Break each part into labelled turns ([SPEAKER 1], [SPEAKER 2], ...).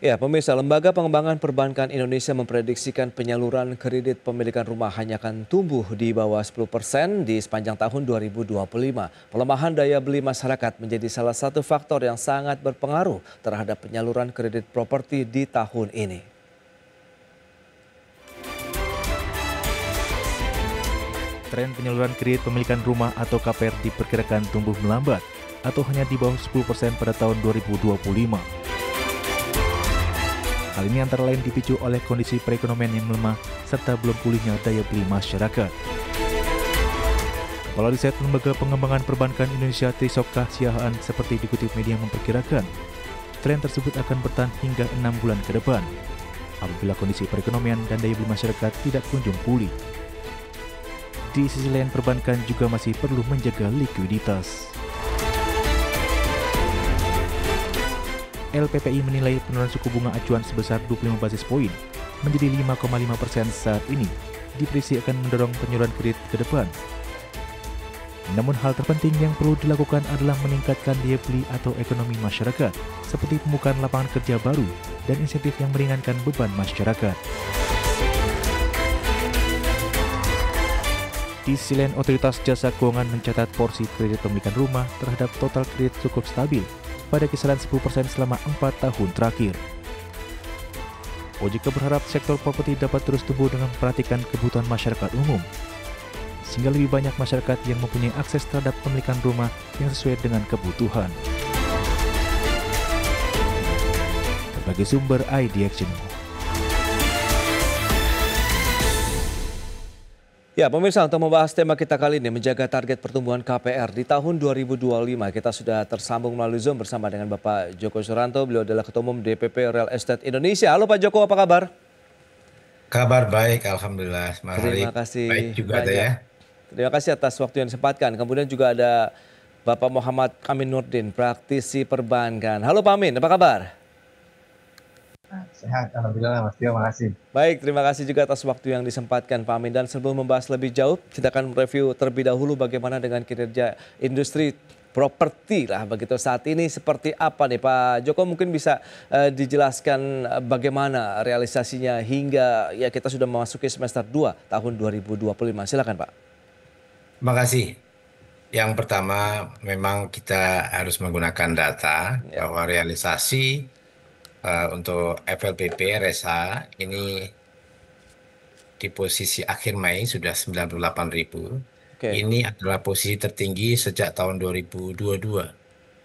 [SPEAKER 1] Ya, pemirsa, Lembaga Pengembangan Perbankan Indonesia memprediksikan penyaluran kredit pemilikan rumah hanya akan tumbuh di bawah 10% di sepanjang tahun 2025. Pelemahan daya beli masyarakat menjadi salah satu faktor yang sangat berpengaruh terhadap penyaluran kredit properti di tahun ini.
[SPEAKER 2] Tren penyaluran kredit pemilikan rumah atau KPR diperkirakan tumbuh melambat atau hanya di bawah 10% pada tahun 2025. Hal ini antara lain dipicu oleh kondisi perekonomian yang melemah serta belum pulihnya daya beli masyarakat. Kepala Riset Lembaga Pengembangan Perbankan Indonesia Trisokah Siahaan seperti dikutip media memperkirakan, tren tersebut akan bertahan hingga 6 bulan ke depan apabila kondisi perekonomian dan daya beli masyarakat tidak kunjung pulih. Di sisi lain, perbankan juga masih perlu menjaga likuiditas. LPPI menilai penurunan suku bunga acuan sebesar 25 basis poin menjadi 5,5% saat ini diprediksi akan mendorong penyaluran kredit ke depan. Namun hal terpenting yang perlu dilakukan adalah meningkatkan daya beli atau ekonomi masyarakat, seperti pembukaan lapangan kerja baru dan insentif yang meringankan beban masyarakat. Di sisi lain, Otoritas Jasa Keuangan mencatat porsi kredit pemilikan rumah terhadap total kredit cukup stabil pada kisaran 10% selama 4 tahun terakhir. OJK berharap sektor properti dapat terus tumbuh dengan memperhatikan kebutuhan masyarakat umum, sehingga lebih banyak masyarakat yang mempunyai akses terhadap pemilikan rumah yang sesuai dengan kebutuhan. Berbagai sumber IDXN.
[SPEAKER 1] Ya, pemirsa, untuk membahas tema kita kali ini, menjaga target pertumbuhan KPR di tahun 2025, kita sudah tersambung melalui Zoom bersama dengan Bapak Joko Suranto. Beliau adalah Ketua Umum DPP Real Estate Indonesia. Halo Pak Joko, apa kabar?
[SPEAKER 3] Kabar baik, Alhamdulillah. Mas
[SPEAKER 1] Terima
[SPEAKER 3] Harif, baik
[SPEAKER 1] kasih
[SPEAKER 3] juga ada
[SPEAKER 1] banyak.
[SPEAKER 3] ya.
[SPEAKER 1] Terima kasih atas waktu yang disempatkan. Kemudian juga ada Bapak Muhammad Amin Nurdin, praktisi perbankan. Halo Pak Amin, apa kabar?
[SPEAKER 4] Sehat, Alhamdulillah Mas Tio, makasih.
[SPEAKER 1] Baik, terima kasih juga atas waktu yang disempatkan Pak Amin. Dan sebelum membahas lebih jauh, kita akan review terlebih dahulu bagaimana dengan kinerja industri properti lah begitu saat ini seperti apa nih Pak Joko, mungkin bisa dijelaskan bagaimana realisasinya hingga ya kita sudah memasuki semester 2 tahun 2025. Silakan Pak.
[SPEAKER 3] Makasih. Yang pertama, memang kita harus menggunakan data
[SPEAKER 1] Ya.
[SPEAKER 3] bahwa realisasi untuk FLPP RSA ini di posisi akhir Mei sudah 98.000.
[SPEAKER 1] Oke.
[SPEAKER 3] Ini adalah posisi tertinggi sejak tahun 2022.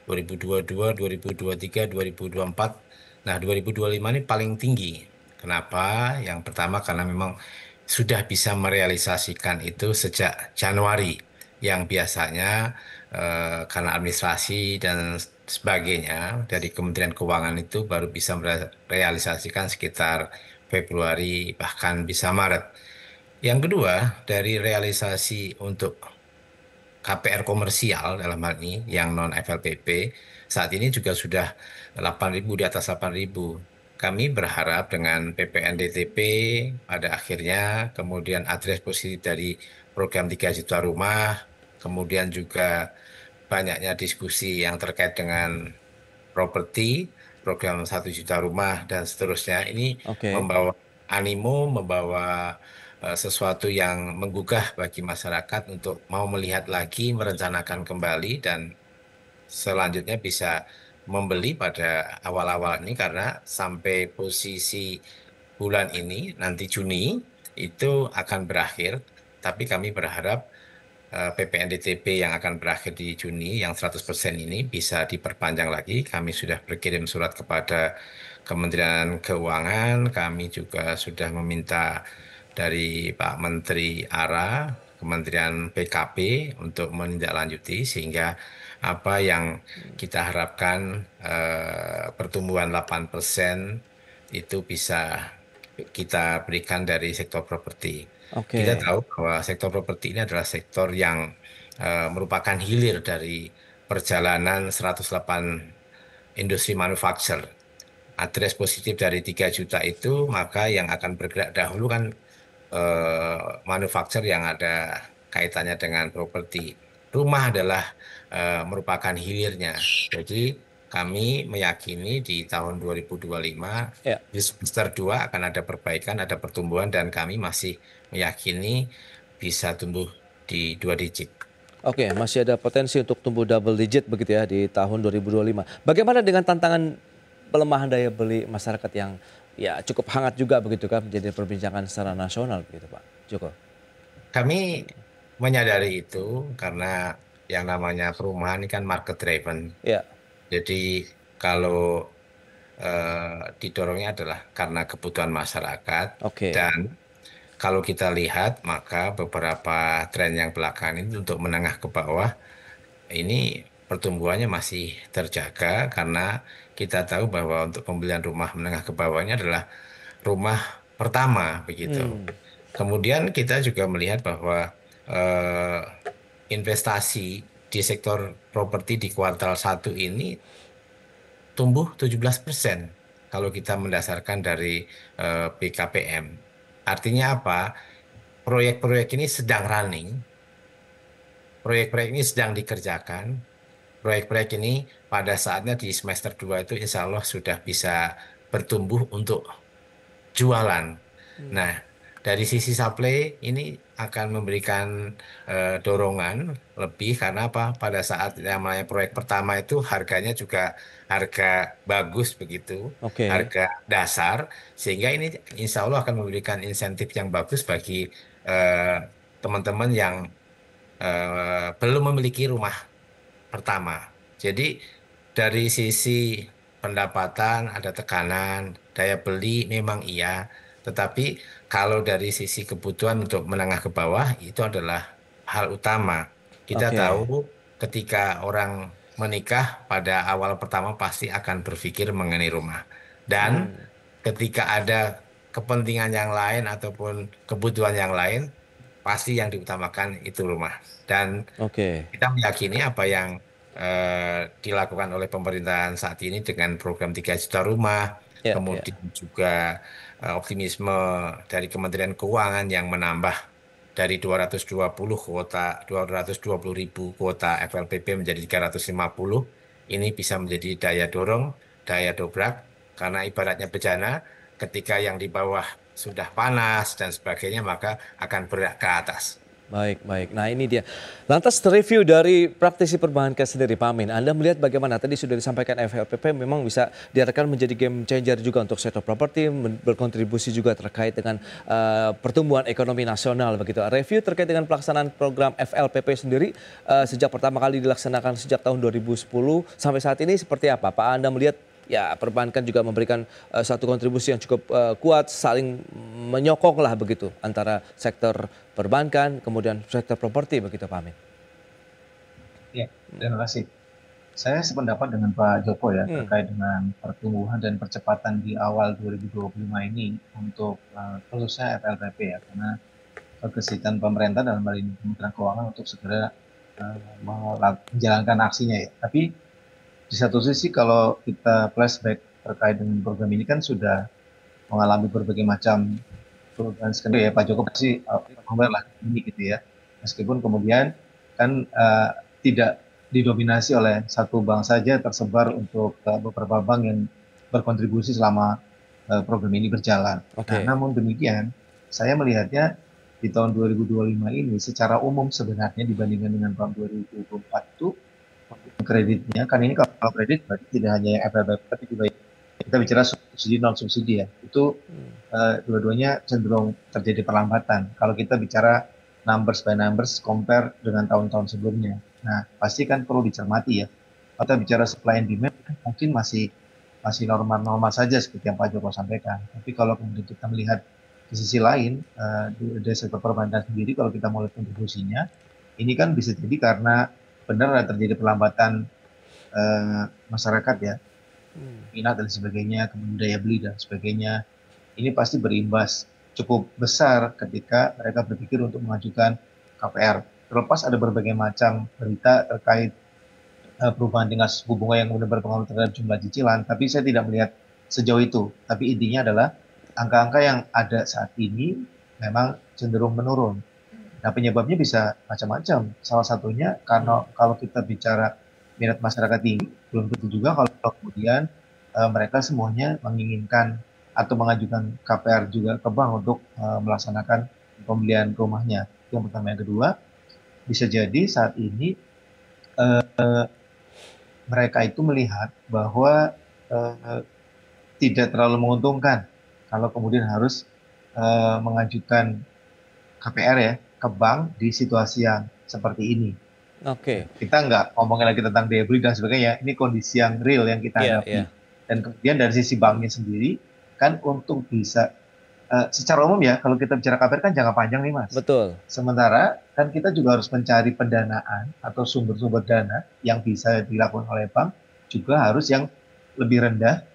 [SPEAKER 3] 2022, 2023, 2024. Nah, 2025 ini paling tinggi. Kenapa? Yang pertama karena memang sudah bisa merealisasikan itu sejak Januari. Yang biasanya karena administrasi dan sebagainya dari Kementerian Keuangan itu baru bisa merealisasikan sekitar Februari bahkan bisa Maret. Yang kedua, dari realisasi untuk KPR komersial dalam hal ini yang non FLPP saat ini juga sudah 8.000 di atas 8.000. Kami berharap dengan PPNDTP pada akhirnya kemudian address positif dari program 3 juta rumah, kemudian juga banyaknya diskusi yang terkait dengan properti, program 1 juta rumah dan seterusnya ini
[SPEAKER 1] Oke.
[SPEAKER 3] membawa animo, membawa sesuatu yang menggugah bagi masyarakat untuk mau melihat lagi, merencanakan kembali dan selanjutnya bisa membeli pada awal-awal ini karena sampai posisi bulan ini nanti Juni itu akan berakhir. Tapi kami berharap PPNDTP yang akan berakhir di Juni yang 100% ini bisa diperpanjang lagi. Kami sudah berkirim surat kepada Kementerian Keuangan. Kami juga sudah meminta dari Pak Menteri ARA, Kementerian PKP untuk menindaklanjuti sehingga apa yang kita harapkan pertumbuhan 8% itu bisa kita berikan dari sektor properti. Kita
[SPEAKER 1] Oke.
[SPEAKER 3] tahu bahwa sektor properti ini adalah sektor yang merupakan hilir dari perjalanan 108 industri manufaktur. Address positif dari 3 juta itu, maka yang akan bergerak dahulu kan manufaktur yang ada kaitannya dengan properti. Rumah adalah merupakan hilirnya. Jadi kami meyakini di tahun 2025
[SPEAKER 1] Ya.
[SPEAKER 3] di semester 2 akan ada perbaikan, ada pertumbuhan dan kami masih meyakini bisa tumbuh di 2 digit.
[SPEAKER 1] Oke, masih ada potensi untuk tumbuh double digit begitu ya di tahun 2025. Bagaimana dengan tantangan pelemahan daya beli masyarakat yang ya cukup hangat juga begitu kan menjadi perbincangan secara nasional begitu Pak Joko?
[SPEAKER 3] Kami menyadari itu karena yang namanya perumahan ini kan market driven.
[SPEAKER 1] Ya,
[SPEAKER 3] Jadi kalau didorongnya adalah karena kebutuhan masyarakat
[SPEAKER 1] oke.
[SPEAKER 3] dan kalau kita lihat maka beberapa tren yang belakangan ini untuk menengah ke bawah ini pertumbuhannya masih terjaga karena kita tahu bahwa untuk pembelian rumah menengah ke bawah ini adalah rumah pertama begitu.
[SPEAKER 1] Hmm,
[SPEAKER 3] Kemudian kita juga melihat bahwa eh, investasi di sektor properti di kuartal 1 ini tumbuh 17% kalau kita mendasarkan dari BKPM. Artinya apa? Proyek-proyek ini sedang running, proyek-proyek ini sedang dikerjakan, proyek-proyek ini pada saatnya di semester 2 itu insya Allah sudah bisa bertumbuh untuk jualan. Nah, dari sisi supply ini akan memberikan dorongan lebih karena apa? Pada saat yang namanya proyek pertama itu harganya juga harga bagus begitu,
[SPEAKER 1] oke.
[SPEAKER 3] harga dasar, sehingga ini insya Allah akan memberikan insentif yang bagus bagi eh, teman-teman yang belum memiliki rumah pertama. Jadi dari sisi pendapatan ada tekanan, daya beli memang iya, tetapi kalau dari sisi kebutuhan untuk menengah ke bawah itu adalah hal utama. Kita tahu
[SPEAKER 1] Oke.
[SPEAKER 3] ketika orang menikah pada awal pertama pasti akan berpikir mengenai rumah. Dan
[SPEAKER 1] Hmm,
[SPEAKER 3] ketika ada kepentingan yang lain ataupun kebutuhan yang lain, pasti yang diutamakan itu rumah. Dan
[SPEAKER 1] oke.
[SPEAKER 3] kita meyakini apa yang dilakukan oleh pemerintahan saat ini dengan program 3 juta rumah,
[SPEAKER 1] Ya, ya.
[SPEAKER 3] kemudian juga optimisme dari Kementerian Keuangan yang menambah dari 220 kuota, 220 ribu kuota FLPP menjadi 350, ini bisa menjadi daya dorong, daya dobrak, karena ibaratnya bejana, ketika yang di bawah sudah panas dan sebagainya, maka akan bergerak ke atas.
[SPEAKER 1] Baik, baik. Nah ini dia. Lantas review dari praktisi perbankan sendiri Pak Amin. Anda melihat bagaimana tadi sudah disampaikan FLPP memang bisa diarahkan menjadi game changer juga untuk sektor properti, berkontribusi juga terkait dengan pertumbuhan ekonomi nasional begitu. Review terkait dengan pelaksanaan program FLPP sendiri sejak pertama kali dilaksanakan sejak tahun 2010 sampai saat ini seperti apa? Pak Anda melihat ya perbankan juga memberikan satu kontribusi yang cukup kuat, saling menyokong lah begitu antara sektor perbankan kemudian sektor properti begitu Pak Amin.
[SPEAKER 4] Ya, terima kasih. Saya sependapat dengan Pak Joko ya
[SPEAKER 1] Hmm,
[SPEAKER 4] terkait dengan pertumbuhan dan percepatan di awal 2025 ini untuk khususnya FLPP ya, karena kegesitan pemerintah dalam hal ini Kementerian Keuangan untuk segera menjalankan aksinya ya. Tapi di satu sisi kalau kita flashback terkait dengan program ini kan sudah mengalami berbagai macam perubahan skenario ya. Pak Joko pasti aware lah ini gitu ya. Meskipun kemudian kan tidak didominasi oleh satu bank saja, tersebar untuk beberapa bank yang berkontribusi selama program ini berjalan. Nah,
[SPEAKER 1] oke.
[SPEAKER 4] namun demikian saya melihatnya di tahun 2025 ini secara umum sebenarnya dibandingkan dengan tahun 2024 itu kreditnya kan ini kalau kredit berarti tidak hanya yang FLBP tapi juga kita bicara subsidi non subsidi ya. Itu dua-duanya cenderung terjadi perlambatan. Kalau kita bicara numbers by numbers compare dengan tahun-tahun sebelumnya. Nah, pasti kan perlu dicermati ya. Kalau kita bicara supply and demand mungkin masih normal-normal saja seperti yang Pak Joko sampaikan. Tapi kalau kemudian kita melihat di sisi lain di sektor perbankan sendiri kalau kita mulai kontribusinya ini kan bisa jadi karena benar ada terjadi perlambatan masyarakat ya, minat dan sebagainya, kemudian daya beli dan sebagainya. Ini pasti berimbas cukup besar ketika mereka berpikir untuk mengajukan KPR. Terlepas ada berbagai macam berita terkait perubahan tingkat suku bunga yang kemudian berpengaruh terhadap jumlah cicilan, tapi saya tidak melihat sejauh itu. Tapi intinya adalah angka-angka yang ada saat ini memang cenderung menurun. Nah, penyebabnya bisa macam-macam. Salah satunya karena kalau kita bicara minat masyarakat tinggi, belum tentu juga kalau kemudian mereka semuanya menginginkan atau mengajukan KPR juga ke bank untuk melaksanakan pembelian rumahnya. Yang pertama. Yang kedua, bisa jadi saat ini mereka itu melihat bahwa eh, tidak terlalu menguntungkan kalau kemudian harus mengajukan KPR ya ke bank di situasi yang seperti ini.
[SPEAKER 1] Oke.
[SPEAKER 4] Kita nggak ngomongin lagi tentang daya beli dan sebagainya. Ini kondisi yang real yang kita
[SPEAKER 1] Iya,
[SPEAKER 4] hadapi.
[SPEAKER 1] iya.
[SPEAKER 4] Dan kemudian dari sisi banknya sendiri, kan untuk bisa, secara umum ya, kalau kita bicara KPR kan jangka panjang nih Mas.
[SPEAKER 1] Betul.
[SPEAKER 4] Sementara kan kita juga harus mencari pendanaan atau sumber-sumber dana yang bisa dilakukan oleh bank juga harus yang lebih rendah,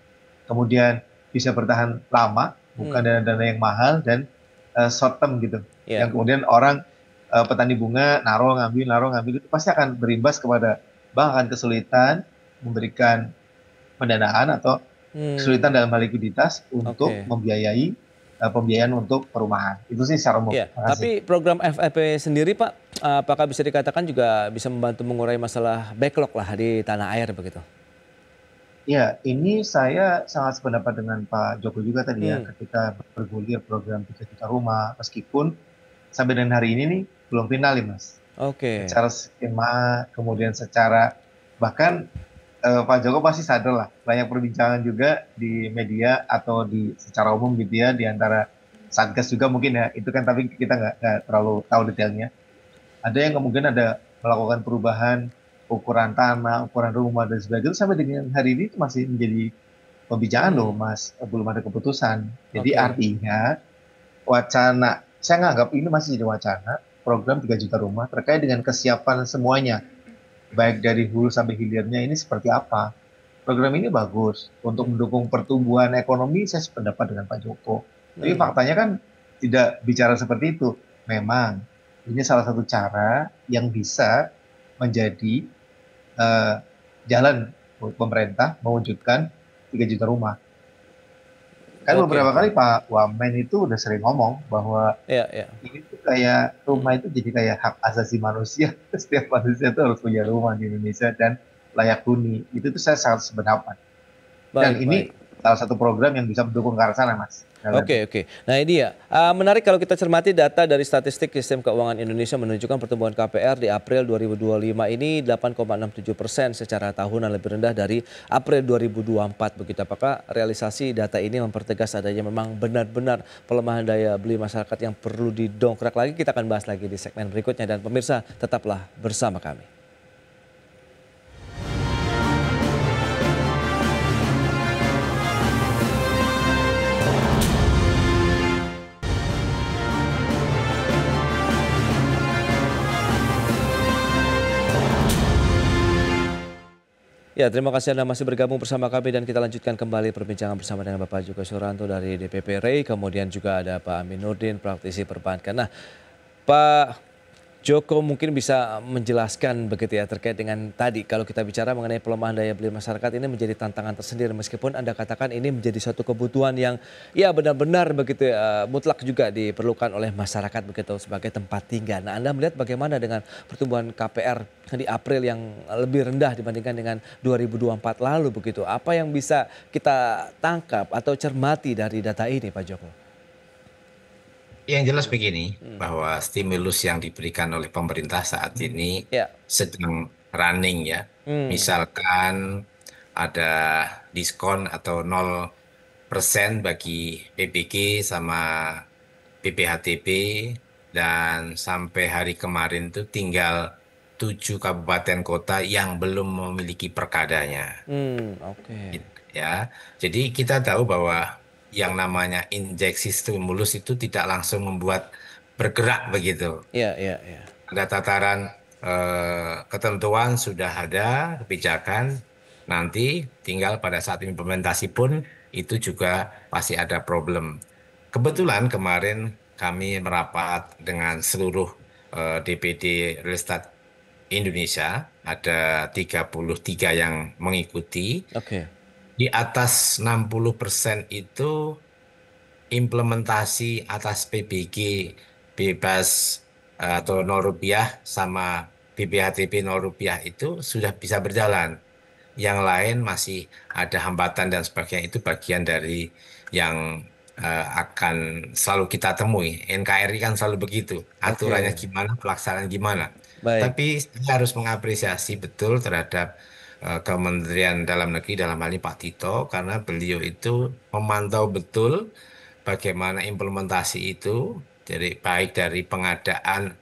[SPEAKER 4] kemudian bisa bertahan lama, bukan dana-dana yang mahal dan short term gitu.
[SPEAKER 1] Iya.
[SPEAKER 4] Yang kemudian orang petani bunga naruh ngambil itu pasti akan berimbas kepada bank akan kesulitan memberikan pendanaan atau kesulitan dalam hal likuiditas untuk
[SPEAKER 1] Oke.
[SPEAKER 4] membiayai pembiayaan untuk perumahan. Itu sih secara umum.
[SPEAKER 1] Iya,
[SPEAKER 4] Terima kasih.
[SPEAKER 1] tapi program FEP sendiri Pak, apakah bisa dikatakan juga bisa membantu mengurai masalah backlog lah di tanah air begitu?
[SPEAKER 4] Ya, ini saya sangat sependapat dengan Pak Joko juga tadi ya, ketika bergulir program 3 juta rumah, meskipun sampai dengan hari ini nih belum final nih Mas.
[SPEAKER 1] Oke.
[SPEAKER 4] Secara skema, kemudian secara, bahkan Pak Joko pasti sadar lah, banyak perbincangan juga di media atau di secara umum gitu ya, di antara Satgas juga mungkin ya, itu kan tapi kita nggak terlalu tahu detailnya. Ada yang kemungkinan ada melakukan perubahan ukuran tanah, ukuran rumah dan sebagainya, itu sampai dengan hari ini itu masih menjadi pembicaraan loh Mas, belum ada keputusan. Jadi
[SPEAKER 1] Oke.
[SPEAKER 4] artinya wacana, saya nganggap ini masih jadi wacana, program 3 juta rumah terkait dengan kesiapan semuanya, baik dari hulu sampai hilirnya ini seperti apa. Program ini bagus untuk mendukung pertumbuhan ekonomi, saya sependapat dengan Pak Joko. Tapi faktanya kan tidak bicara seperti itu. Memang ini salah satu cara yang bisa menjadi jalan pemerintah mewujudkan 3 juta rumah. Kan
[SPEAKER 1] Oke,
[SPEAKER 4] beberapa
[SPEAKER 1] oke.
[SPEAKER 4] kali Pak Wamen itu udah sering ngomong bahwa
[SPEAKER 1] Iya, iya.
[SPEAKER 4] ini tuh kayak rumah itu jadi kayak hak asasi manusia. Setiap manusia itu harus punya rumah di Indonesia dan layak huni. Itu tuh saya sangat sependapat. Dan
[SPEAKER 1] Baik,
[SPEAKER 4] ini
[SPEAKER 1] baik.
[SPEAKER 4] salah satu program yang bisa mendukung ke arah sana, Mas.
[SPEAKER 1] Oke, oke. Nah ini ya, menarik kalau kita cermati data dari statistik Sistem Keuangan Indonesia menunjukkan pertumbuhan KPR di April 2025 ini 8,67% secara tahunan, lebih rendah dari April 2024. Begitu, apakah realisasi data ini mempertegas adanya memang benar-benar pelemahan daya beli masyarakat yang perlu didongkrak lagi? Kita akan bahas lagi di segmen berikutnya, dan pemirsa tetaplah bersama kami. Ya, terima kasih Anda masih bergabung bersama kami, dan kita lanjutkan kembali perbincangan bersama dengan Bapak Joko Suranto dari DPP REI, kemudian juga ada Pak Amin Nurdin, praktisi perbankan. Nah, Pak Joko mungkin bisa menjelaskan begitu ya terkait dengan tadi, kalau kita bicara mengenai pelemahan daya beli masyarakat ini menjadi tantangan tersendiri, meskipun Anda katakan ini menjadi suatu kebutuhan yang ya benar-benar begitu ya, mutlak juga diperlukan oleh masyarakat begitu sebagai tempat tinggal. Nah, Anda melihat bagaimana dengan pertumbuhan KPR di April yang lebih rendah dibandingkan dengan 2024 lalu begitu? Apa yang bisa kita tangkap atau cermati dari data ini, Pak Joko?
[SPEAKER 3] Yang jelas begini, bahwa stimulus yang diberikan oleh pemerintah saat ini
[SPEAKER 1] Ya.
[SPEAKER 3] sedang running ya. Misalkan ada diskon atau 0% bagi PPG sama PPHTP, dan sampai hari kemarin itu tinggal 7 kabupaten kota yang belum memiliki perkadanya.
[SPEAKER 1] Oke.
[SPEAKER 3] Ya, jadi kita tahu bahwa yang namanya injeksi stimulus itu tidak langsung membuat bergerak begitu.
[SPEAKER 1] Iya, iya, iya.
[SPEAKER 3] Ada tataran ketentuan, sudah ada kebijakan, nanti tinggal pada saat implementasi pun itu juga pasti ada problem. Kebetulan kemarin kami merapat dengan seluruh DPD Real Estate Indonesia, ada 33 yang mengikuti.
[SPEAKER 1] Oke.
[SPEAKER 3] Di atas 60% itu implementasi atas PBG bebas atau 0 rupiah sama BPHTP 0 rupiah itu sudah bisa berjalan. Yang lain masih ada hambatan dan sebagainya, itu bagian dari yang akan selalu kita temui. NKRI kan selalu begitu, aturannya
[SPEAKER 1] Oke,
[SPEAKER 3] gimana, pelaksanaan gimana.
[SPEAKER 1] baik.
[SPEAKER 3] Tapi saya harus mengapresiasi betul terhadap Kementerian Dalam Negeri, dalam hal ini Pak Tito, karena beliau itu memantau betul bagaimana implementasi itu, jadi baik dari pengadaan,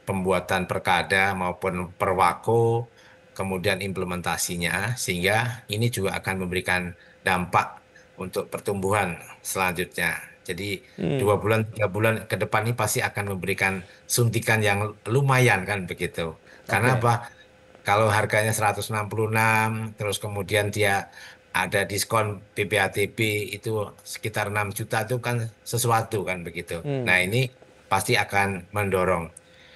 [SPEAKER 3] pembuatan perkada maupun perwako, kemudian implementasinya, sehingga ini juga akan memberikan dampak untuk pertumbuhan selanjutnya. Jadi
[SPEAKER 1] Hmm,
[SPEAKER 3] 2 bulan, 3 bulan ke depan ini pasti akan memberikan suntikan yang lumayan kan begitu. Karena
[SPEAKER 1] oke.
[SPEAKER 3] apa? Kalau harganya 166, terus kemudian dia ada diskon PPATB itu sekitar 6 juta, itu kan sesuatu kan begitu. Nah,
[SPEAKER 1] Hmm,
[SPEAKER 3] ini pasti akan mendorong.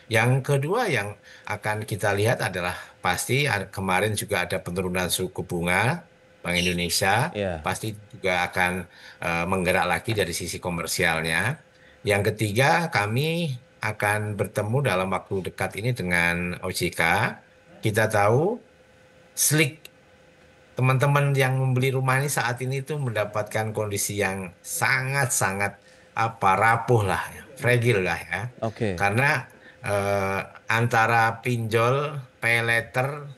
[SPEAKER 3] Yang kedua yang akan kita lihat adalah pasti kemarin juga ada penurunan suku bunga Bank Indonesia,
[SPEAKER 1] ya.
[SPEAKER 3] pasti juga akan menggerak lagi dari sisi komersialnya. Yang ketiga, kami akan bertemu dalam waktu dekat ini dengan OJK. Kita tahu Slik, teman-teman yang membeli rumah ini saat ini tuh mendapatkan kondisi yang sangat-sangat rapuh lah, ya, fragile lah ya.
[SPEAKER 1] Oke.
[SPEAKER 3] Karena eh, antara pinjol, pay letter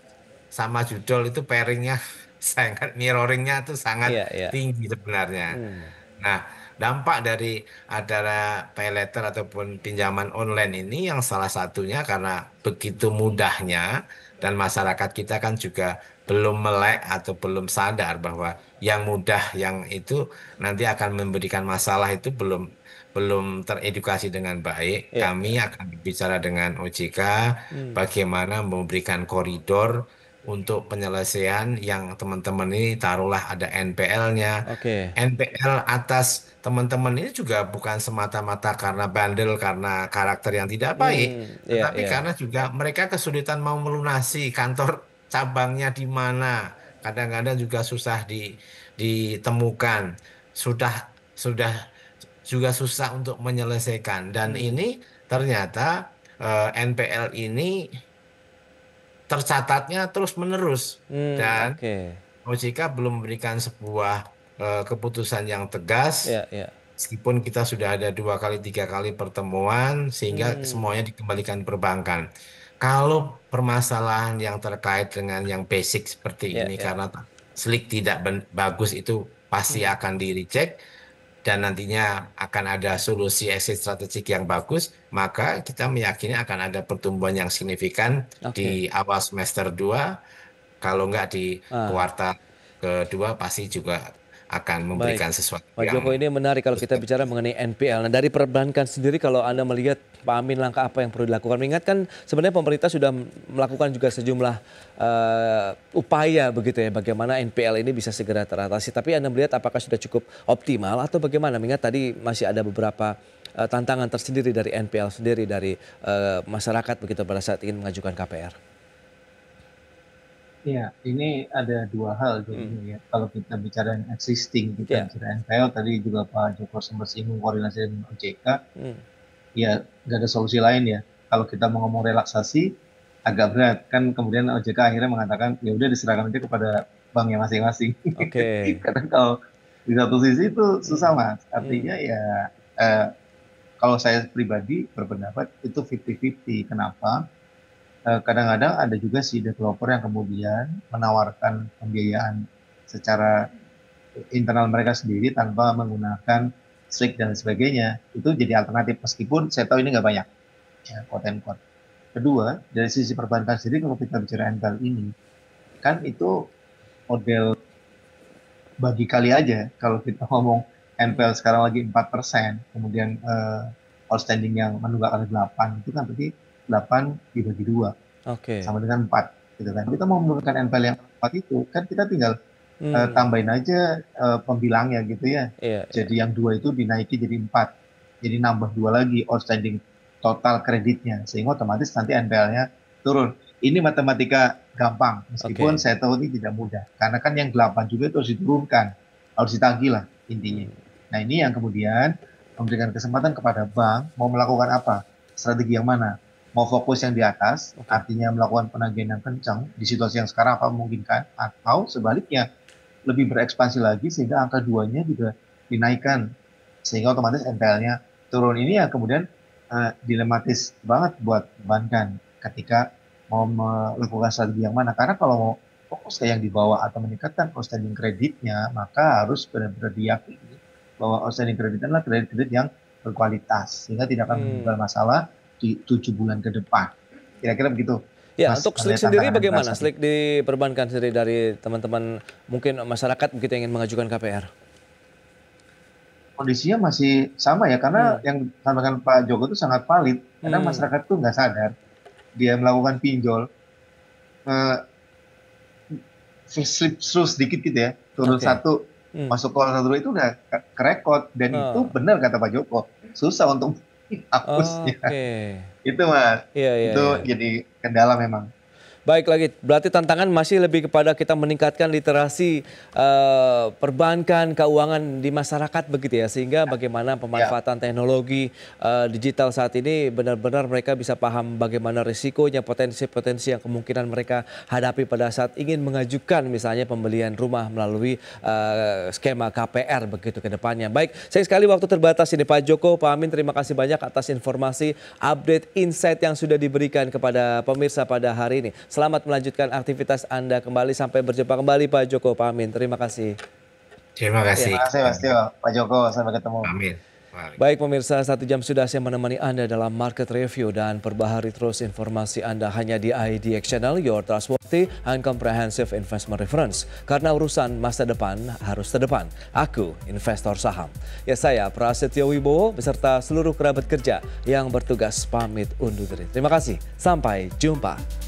[SPEAKER 3] sama judol itu pairingnya sangat, mirroringnya tuh sangat
[SPEAKER 1] Iya, iya.
[SPEAKER 3] tinggi sebenarnya.
[SPEAKER 1] Hmm,
[SPEAKER 3] Nah, dampak dari adanya pay letter ataupun pinjaman online ini yang salah satunya karena begitu mudahnya, dan masyarakat kita kan juga belum melek atau belum sadar bahwa yang mudah yang itu nanti akan memberikan masalah, itu belum belum teredukasi dengan baik.
[SPEAKER 1] iya,
[SPEAKER 3] Kami
[SPEAKER 1] iya.
[SPEAKER 3] akan berbicara dengan OJK
[SPEAKER 1] Hmm,
[SPEAKER 3] bagaimana memberikan koridor untuk penyelesaian yang teman-teman ini, taruhlah ada NPL-nya.
[SPEAKER 1] oke.
[SPEAKER 3] NPL atas teman-teman ini juga bukan semata-mata karena bandel, karena karakter yang tidak baik,
[SPEAKER 1] Hmm, iya,
[SPEAKER 3] tetapi
[SPEAKER 1] iya.
[SPEAKER 3] karena juga mereka kesulitan mau melunasi, kantor cabangnya di mana, kadang-kadang juga susah ditemukan, sudah sudah juga susah untuk menyelesaikan, dan
[SPEAKER 1] Hmm,
[SPEAKER 3] ini ternyata NPL ini tercatatnya terus-menerus, dan
[SPEAKER 1] oke.
[SPEAKER 3] OJK belum memberikan sebuah keputusan yang tegas,
[SPEAKER 1] Iya, iya.
[SPEAKER 3] meskipun kita sudah ada 2 kali 3 kali pertemuan sehingga
[SPEAKER 1] Hmm,
[SPEAKER 3] semuanya dikembalikan perbankan. Kalau permasalahan yang terkait dengan yang basic seperti
[SPEAKER 1] iya,
[SPEAKER 3] ini,
[SPEAKER 1] iya.
[SPEAKER 3] karena slik tidak bagus, itu pasti
[SPEAKER 1] Hmm,
[SPEAKER 3] akan di-reject, dan nantinya akan ada solusi exit strategik yang bagus, maka kita meyakini akan ada pertumbuhan yang signifikan di
[SPEAKER 1] oke.
[SPEAKER 3] awal semester 2. Kalau nggak di
[SPEAKER 1] Ah,
[SPEAKER 3] kuartal kedua, pasti juga akan
[SPEAKER 1] baik.
[SPEAKER 3] memberikan sesuatu
[SPEAKER 1] Pak
[SPEAKER 3] yang
[SPEAKER 1] Joko, ini menarik kalau kita bicara mengenai NPL. Nah, dari perbankan sendiri, kalau Anda melihat Pak Amin, langkah apa yang perlu dilakukan? Mengingat kan sebenarnya pemerintah sudah melakukan juga sejumlah upaya begitu ya, bagaimana NPL ini bisa segera teratasi. Tapi Anda melihat apakah sudah cukup optimal atau bagaimana? Mengingat tadi masih ada beberapa tantangan tersendiri dari NPL sendiri, dari masyarakat begitu pada saat ingin mengajukan KPR.
[SPEAKER 4] Ya, ini ada dua hal
[SPEAKER 1] Hmm,
[SPEAKER 4] jadinya ya. Kalau kita bicara yang existing, kita
[SPEAKER 1] ya.
[SPEAKER 4] bicara NPL, tadi juga Pak Joko sempat singgung koordinasi dengan OJK,
[SPEAKER 1] Hmm,
[SPEAKER 4] ya nggak ada solusi lain ya. Kalau kita mau ngomong relaksasi, agak berat. Kan kemudian OJK akhirnya mengatakan, ya udah diserahkan aja kepada banknya masing-masing.
[SPEAKER 1] oke.
[SPEAKER 4] Karena kalau di satu sisi itu susah
[SPEAKER 1] Hmm,
[SPEAKER 4] Mas. Artinya
[SPEAKER 1] hmm,
[SPEAKER 4] ya, eh, kalau saya pribadi berpendapat itu 50-50. Kenapa? Kadang-kadang ada juga si developer yang kemudian menawarkan pembiayaan secara internal mereka sendiri tanpa menggunakan Slick dan sebagainya. Itu jadi alternatif meskipun saya tahu ini nggak banyak, ya, quote and quote. Kedua, dari sisi perbankan sendiri kalau kita bicara NPL ini, kan itu model bagi kali aja. Kalau kita ngomong NPL sekarang lagi 4%, kemudian outstanding yang menunggak kali 8, itu kan berarti 8 dibagi 2
[SPEAKER 1] oke.
[SPEAKER 4] sama dengan 4 gitu kan. Kita mau menurunkan NPL yang 4 itu kan kita tinggal
[SPEAKER 1] Hmm,
[SPEAKER 4] tambahin aja pembilangnya gitu ya.
[SPEAKER 1] iya, iya.
[SPEAKER 4] Jadi yang 2 itu dinaiki jadi 4. Jadi nambah 2 lagi outstanding total kreditnya sehingga otomatis nanti NPL-nya turun. Ini matematika gampang meskipun
[SPEAKER 1] Oke.
[SPEAKER 4] saya tahu ini tidak mudah. Karena kan yang 8 juga itu harus diturunkan. Harus ditagih lah intinya.
[SPEAKER 1] Hmm,
[SPEAKER 4] Nah, ini yang kemudian memberikan kesempatan kepada bank mau melakukan apa? Strategi yang mana? mau fokus yang di atas,
[SPEAKER 1] Oke.
[SPEAKER 4] artinya melakukan penagihan yang kencang di situasi yang sekarang apa memungkinkan, atau sebaliknya lebih berekspansi lagi sehingga angka 2-nya juga dinaikkan, sehingga otomatis NPL-nya turun. Ini yang kemudian dilematis banget buat perbankan ketika mau melakukan strategi yang mana. Karena kalau mau fokus ke yang di bawah atau meningkatkan outstanding kreditnya, maka harus benar-benar diyakini bahwa outstanding kredit adalah kredit-kredit yang berkualitas, sehingga tidak akan menimbulkan masalah di 7 bulan ke depan. Kira-kira begitu.
[SPEAKER 1] Ya,
[SPEAKER 4] Mas,
[SPEAKER 1] untuk
[SPEAKER 4] melihat
[SPEAKER 1] SLIK sendiri
[SPEAKER 4] tantangan
[SPEAKER 1] bagaimana?
[SPEAKER 4] dasar.
[SPEAKER 1] SLIK di perbankan sendiri dari teman-teman mungkin masyarakat begitu yang ingin mengajukan KPR.
[SPEAKER 4] Kondisinya masih sama ya, karena yang disampaikan Pak Joko itu sangat valid. Kadang masyarakat tuh nggak sadar, dia melakukan pinjol, slip through sedikit gitu ya, turun
[SPEAKER 1] Oke.
[SPEAKER 4] satu, masuk call satu itu udah kerekod, dan itu benar kata Pak Joko, susah untuk hapusnya.
[SPEAKER 1] Oke.
[SPEAKER 4] Itu Mas,
[SPEAKER 1] Iya, iya,
[SPEAKER 4] itu
[SPEAKER 1] iya.
[SPEAKER 4] jadi kendala memang.
[SPEAKER 1] Baik lagi, berarti tantangan masih lebih kepada kita meningkatkan literasi perbankan, keuangan di masyarakat begitu ya, sehingga bagaimana pemanfaatan teknologi digital saat ini benar-benar mereka bisa paham bagaimana risikonya, potensi-potensi yang kemungkinan mereka hadapi pada saat ingin mengajukan misalnya pembelian rumah melalui skema KPR begitu ke depannya. Baik, sayang sekali waktu terbatas ini Pak Joko, Pak Amin, terima kasih banyak atas informasi, update, insight yang sudah diberikan kepada pemirsa pada hari ini. Selamat melanjutkan aktivitas Anda kembali. Sampai berjumpa kembali Pak Joko, Pak Amin. Terima kasih.
[SPEAKER 3] Terima kasih.
[SPEAKER 4] Terima kasih Mas Tio, Pak Joko, sampai ketemu.
[SPEAKER 3] Amin.
[SPEAKER 1] Baik pemirsa, 1 jam sudah saya menemani Anda dalam Market Review dan perbaharui terus informasi Anda hanya di IDX Channel, your trustworthy and comprehensive investment reference. Karena urusan masa depan harus terdepan. Aku investor saham. Ya, saya Prasetyo Wibowo beserta seluruh kerabat kerja yang bertugas pamit undur diri. Terima kasih. Sampai jumpa.